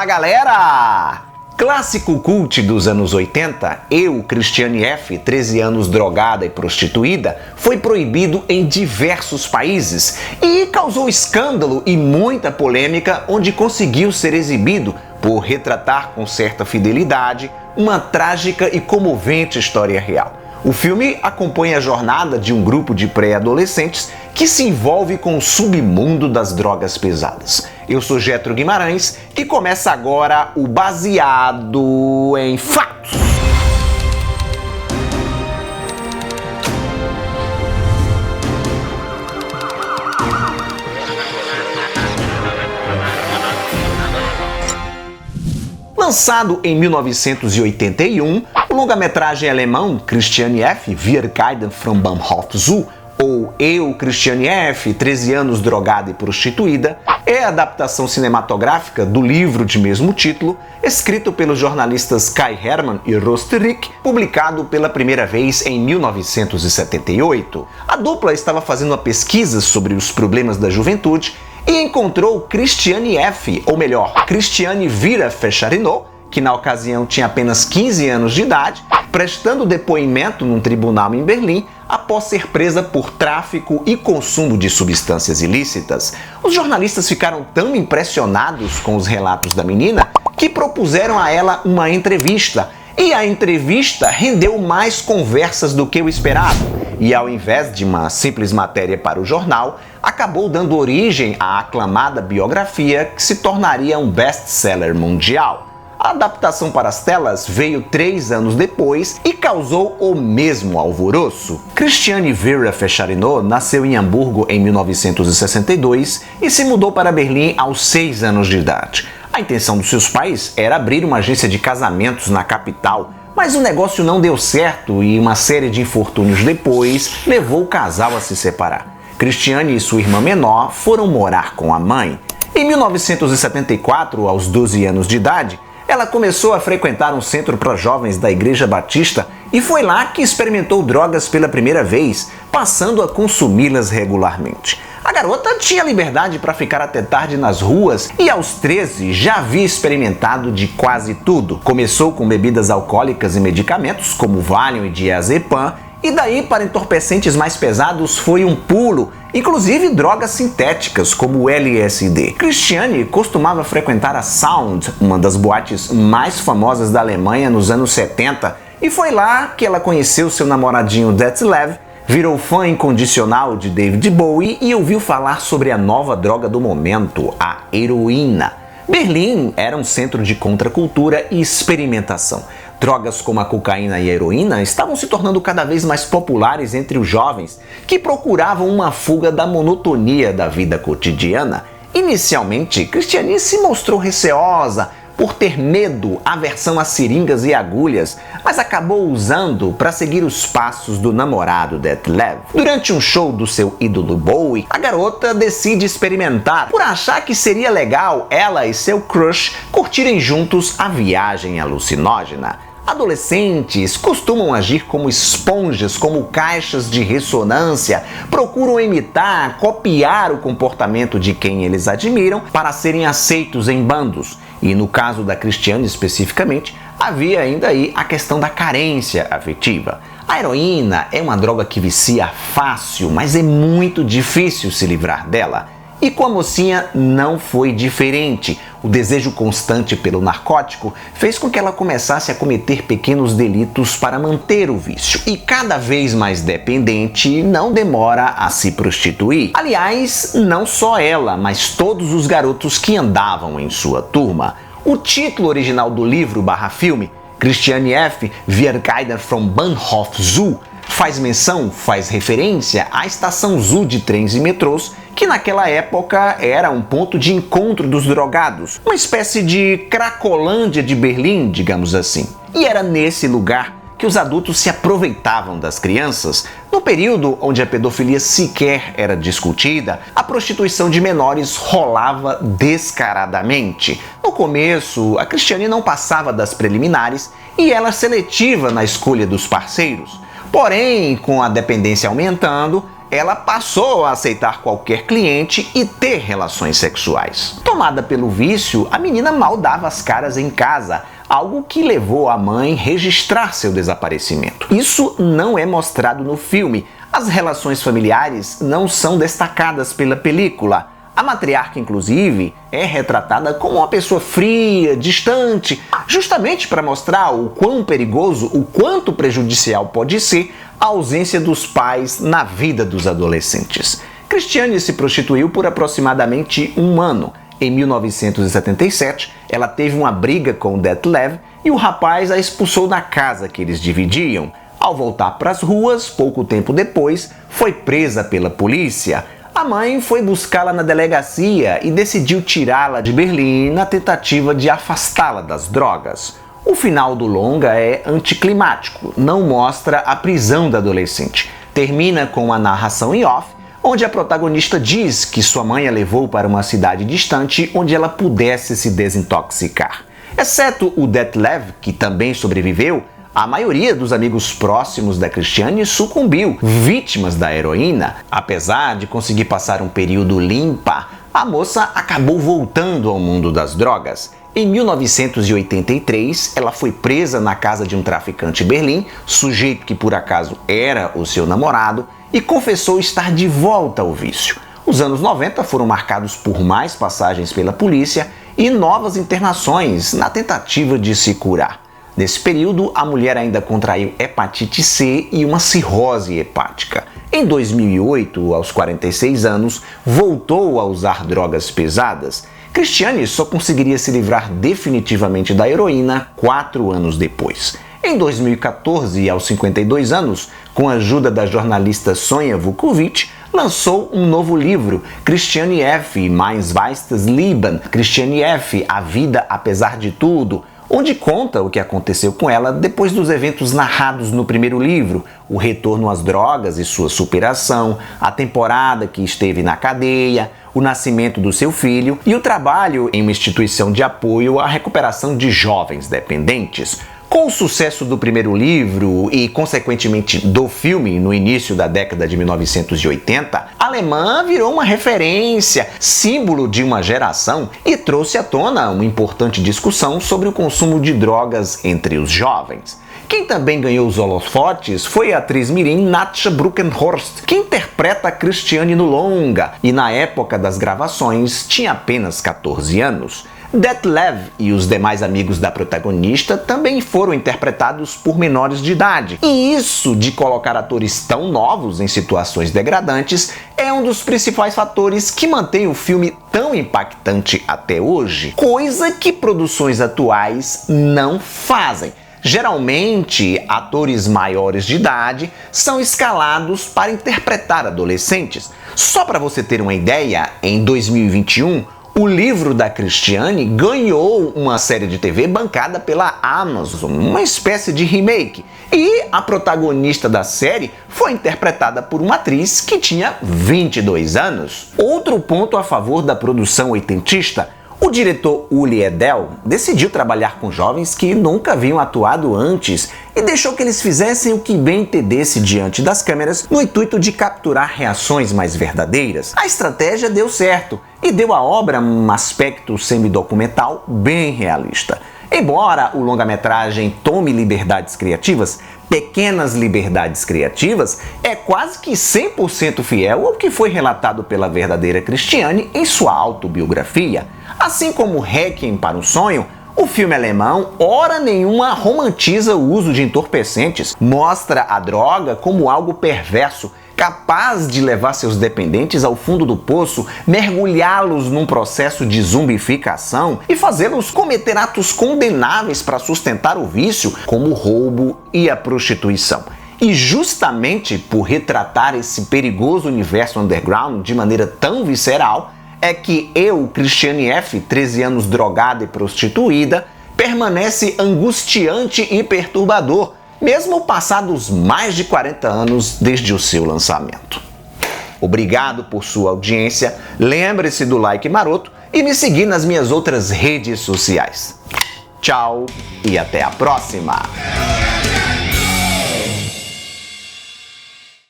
galera! Clássico cult dos anos 80, Eu, Christiane F., 13 anos drogada e prostituída, foi proibido em diversos países e causou escândalo e muita polêmica, onde conseguiu ser exibido por retratar com certa fidelidade uma trágica e comovente história real. O filme acompanha a jornada de um grupo de pré-adolescentes que se envolve com o submundo das drogas pesadas. Eu sou Getro Guimarães e começa agora o Baseado em Fatos. Lançado em 1981, o longa-metragem alemão Christiane F., Wir Guiden vom Bahnhof Zoo, ou Eu, Christiane F., 13 anos drogada e prostituída, é a adaptação cinematográfica do livro de mesmo título, escrito pelos jornalistas Kai Hermann e Rosterich, publicado pela primeira vez em 1978. A dupla estava fazendo uma pesquisa sobre os problemas da juventude e encontrou Christiane F., ou melhor, Christiane Vira Fecharino, que na ocasião tinha apenas 15 anos de idade, prestando depoimento num tribunal em Berlim após ser presa por tráfico e consumo de substâncias ilícitas. Os jornalistas ficaram tão impressionados com os relatos da menina que propuseram a ela uma entrevista. E a entrevista rendeu mais conversas do que o esperado. E ao invés de uma simples matéria para o jornal, acabou dando origem à aclamada biografia que se tornaria um best-seller mundial. A adaptação para as telas veio 3 anos depois e causou o mesmo alvoroço. Christiane Vira Fecharino nasceu em Hamburgo em 1962 e se mudou para Berlim aos 6 anos de idade. A intenção dos seus pais era abrir uma agência de casamentos na capital, mas o negócio não deu certo e uma série de infortúnios depois levou o casal a se separar. Christiane e sua irmã menor foram morar com a mãe. Em 1974, aos 12 anos de idade, ela começou a frequentar um centro para jovens da Igreja Batista e foi lá que experimentou drogas pela primeira vez, passando a consumi-las regularmente. A garota tinha liberdade para ficar até tarde nas ruas e aos 13 já havia experimentado de quase tudo. Começou com bebidas alcoólicas e medicamentos como Valium e diazepam, e daí para entorpecentes mais pesados foi um pulo, inclusive drogas sintéticas como o LSD. Christiane costumava frequentar a Sound, uma das boates mais famosas da Alemanha nos anos 70, e foi lá que ela conheceu seu namoradinho Detlef, virou fã incondicional de David Bowie e ouviu falar sobre a nova droga do momento, a heroína. Berlim era um centro de contracultura e experimentação. Drogas como a cocaína e a heroína estavam se tornando cada vez mais populares entre os jovens, que procuravam uma fuga da monotonia da vida cotidiana. Inicialmente, Christiane se mostrou receosa por ter medo, aversão a seringas e agulhas, mas acabou usando para seguir os passos do namorado Detlef. Durante um show do seu ídolo Bowie, a garota decide experimentar por achar que seria legal ela e seu crush curtirem juntos a viagem alucinógena. Adolescentes costumam agir como esponjas, como caixas de ressonância, procuram imitar, copiar o comportamento de quem eles admiram para serem aceitos em bandos. E no caso da Christiane especificamente, havia ainda aí a questão da carência afetiva. A heroína é uma droga que vicia fácil, mas é muito difícil se livrar dela. E com a mocinha não foi diferente. O desejo constante pelo narcótico fez com que ela começasse a cometer pequenos delitos para manter o vício. E cada vez mais dependente, não demora a se prostituir. Aliás, não só ela, mas todos os garotos que andavam em sua turma. O título original do livro/filme, Christiane F., Wir Guiden vom Bahnhof Zoo, faz referência à estação Zoo de trens e metrôs, que naquela época era um ponto de encontro dos drogados, uma espécie de Cracolândia de Berlim, digamos assim. E era nesse lugar que os adultos se aproveitavam das crianças. No período onde a pedofilia sequer era discutida, a prostituição de menores rolava descaradamente. No começo, a Christiane não passava das preliminares e era seletiva na escolha dos parceiros. Porém, com a dependência aumentando, ela passou a aceitar qualquer cliente e ter relações sexuais. Tomada pelo vício, a menina mal dava as caras em casa, algo que levou a mãe a registrar seu desaparecimento. Isso não é mostrado no filme. As relações familiares não são destacadas pela película. A matriarca, inclusive, é retratada como uma pessoa fria, distante, justamente para mostrar o quão perigoso, o quanto prejudicial pode ser a ausência dos pais na vida dos adolescentes. Christiane se prostituiu por aproximadamente um ano. Em 1977, ela teve uma briga com Detlev e o rapaz a expulsou da casa que eles dividiam. Ao voltar para as ruas, pouco tempo depois, foi presa pela polícia. A mãe foi buscá-la na delegacia e decidiu tirá-la de Berlim na tentativa de afastá-la das drogas. O final do longa é anticlimático, não mostra a prisão da adolescente. Termina com uma narração em off, onde a protagonista diz que sua mãe a levou para uma cidade distante onde ela pudesse se desintoxicar. Exceto o Detlev, que também sobreviveu, a maioria dos amigos próximos da Christiane sucumbiu, vítimas da heroína. Apesar de conseguir passar um período limpa, a moça acabou voltando ao mundo das drogas. Em 1983, ela foi presa na casa de um traficante em Berlim, sujeito que por acaso era o seu namorado, e confessou estar de volta ao vício. Os anos 90 foram marcados por mais passagens pela polícia e novas internações na tentativa de se curar. Nesse período, a mulher ainda contraiu hepatite C e uma cirrose hepática. Em 2008, aos 46 anos, voltou a usar drogas pesadas. Christiane só conseguiria se livrar definitivamente da heroína 4 anos depois. Em 2014, aos 52 anos, com a ajuda da jornalista Sonja Vukovic, lançou um novo livro, Christiane F. Mein zweites Leben, Christiane F. A Vida Apesar de Tudo, onde conta o que aconteceu com ela depois dos eventos narrados no primeiro livro, o retorno às drogas e sua superação, a temporada que esteve na cadeia, o nascimento do seu filho e o trabalho em uma instituição de apoio à recuperação de jovens dependentes. Com o sucesso do primeiro livro e, consequentemente, do filme no início da década de 1980, Alemã virou uma referência, símbolo de uma geração e trouxe à tona uma importante discussão sobre o consumo de drogas entre os jovens. Quem também ganhou os holofotes foi a atriz mirim Natascha Bruckenhorst, que interpreta a Christiane no longa e, na época das gravações, tinha apenas 14 anos. Detlev e os demais amigos da protagonista também foram interpretados por menores de idade. E isso de colocar atores tão novos em situações degradantes é um dos principais fatores que mantém o filme tão impactante até hoje, coisa que produções atuais não fazem. Geralmente, atores maiores de idade são escalados para interpretar adolescentes. Só para você ter uma ideia, em 2021, o livro da Christiane ganhou uma série de TV bancada pela Amazon, uma espécie de remake. E a protagonista da série foi interpretada por uma atriz que tinha 22 anos. Outro ponto a favor da produção oitentista: o diretor Uli Edel decidiu trabalhar com jovens que nunca haviam atuado antes e deixou que eles fizessem o que bem entendesse diante das câmeras no intuito de capturar reações mais verdadeiras. A estratégia deu certo e deu à obra um aspecto semidocumental bem realista. Embora o longa-metragem tome liberdades criativas, pequenas liberdades criativas, é quase que 100% fiel ao que foi relatado pela verdadeira Christiane em sua autobiografia. Assim como Requiem para um Sonho, o filme alemão, hora nenhuma, romantiza o uso de entorpecentes, mostra a droga como algo perverso, capaz de levar seus dependentes ao fundo do poço, mergulhá-los num processo de zumbificação e fazê-los cometer atos condenáveis para sustentar o vício, como o roubo e a prostituição. E justamente por retratar esse perigoso universo underground de maneira tão visceral, é que eu, Christiane F., 13 anos drogada e prostituída, permanece angustiante e perturbador, mesmo passados mais de 40 anos desde o seu lançamento. Obrigado por sua audiência, lembre-se do like maroto e me seguir nas minhas outras redes sociais. Tchau e até a próxima!